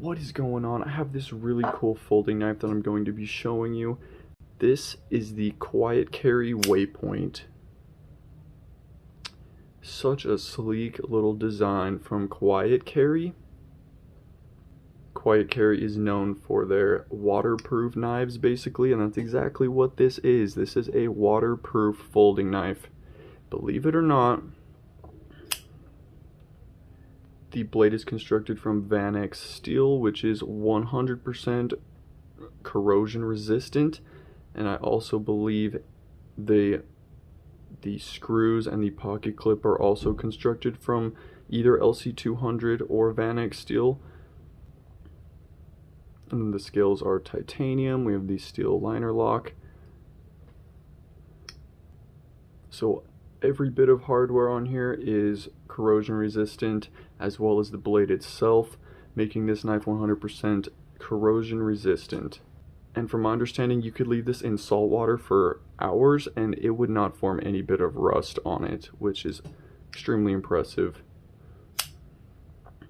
What is going on? I have this really cool folding knife that I'm going to be showing you. This is the Quiet Carry Waypoint. Such a sleek little design from Quiet Carry. Quiet Carry is known for their waterproof knives basically, and that's exactly what this is. This is a waterproof folding knife. Believe it or not, the blade is constructed from Vanex steel, which is 100% corrosion resistant, and I also believe the screws and the pocket clip are also constructed from either LC200 or Vanex steel. And then the scales are titanium. We have the steel liner lock. So every bit of hardware on here is corrosion resistant, as well as the blade itself, making this knife 100% corrosion resistant. And from my understanding, you could leave this in salt water for hours and it would not form any bit of rust on it, which is extremely impressive.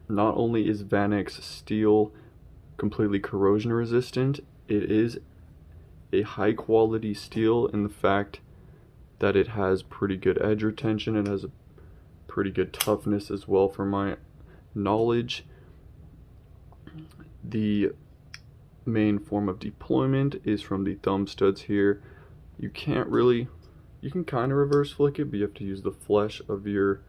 Not only is Vanex steel completely corrosion resistant, it is a high quality steel in the fact that it has pretty good edge retention. It has a pretty good toughness as well, from my knowledge. The main form of deployment is from the thumb studs here. You can kind of reverse flick it, but you have to use the flesh of your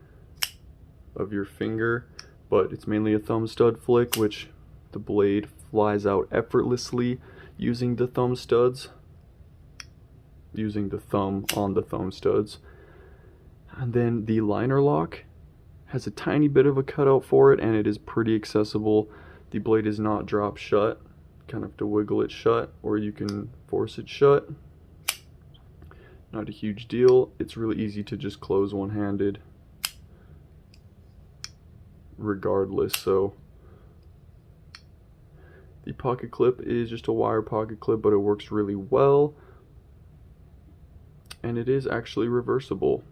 finger, but it's mainly a thumb stud flick, which the blade flies out effortlessly using the thumb studs, using the thumb on the thumb studs. And then the liner lock has a tiny bit of a cutout for it, and it is pretty accessible. The blade is not drop shut. Kind of have to wiggle it shut, or you can force it shut. Not a huge deal. It's really easy to just close one-handed regardless. So the pocket clip is just a wire pocket clip, but it works really well, and it is actually reversible.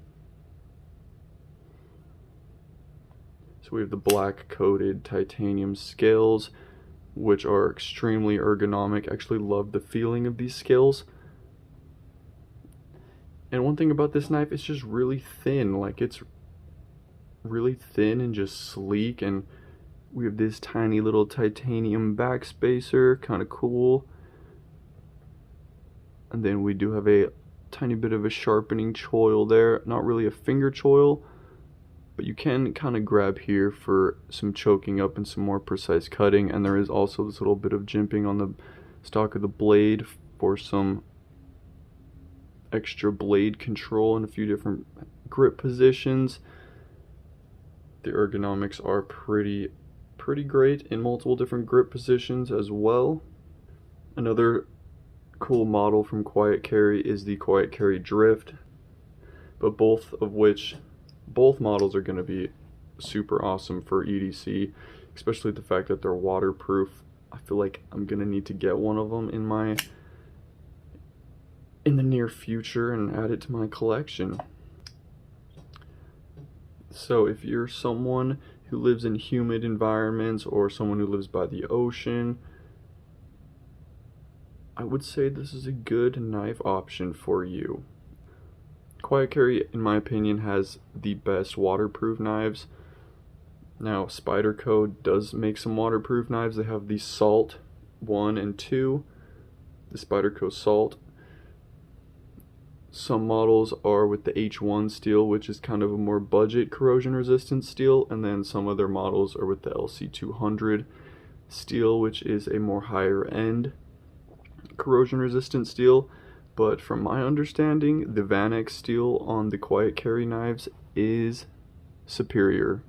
So we have the black coated titanium scales, which are extremely ergonomic. I actually love the feeling of these scales. And one thing about this knife, it's just really thin. Like, it's really thin and just sleek. And we have this tiny little titanium backspacer, kind of cool. And then we do have a tiny bit of a sharpening choil there. Not really a finger choil, but you can kind of grab here for some choking up and some more precise cutting. And there is also this little bit of jimping on the stock of the blade for some extra blade control in a few different grip positions. The ergonomics are pretty great in multiple different grip positions as well. Another cool model from Quiet Carry is the Quiet Carry Drift, but both models are going to be super awesome for EDC, especially the fact that they're waterproof. I feel like I'm going to need to get one of them in the near future and add it to my collection. So if you're someone who lives in humid environments or someone who lives by the ocean, I would say this is a good knife option for you. Quiet Carry, in my opinion, has the best waterproof knives. Now, Spyderco does make some waterproof knives. They have the Salt 1 and 2, the Spyderco Salt. Some models are with the H1 steel, which is kind of a more budget corrosion resistant steel, and then some other models are with the LC200 steel, which is a more higher end corrosion resistant steel. But from my understanding, the Vanex steel on the Quiet Carry knives is superior.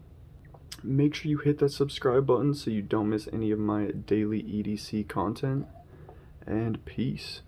Make sure you hit that subscribe button so you don't miss any of my daily EDC content, and peace.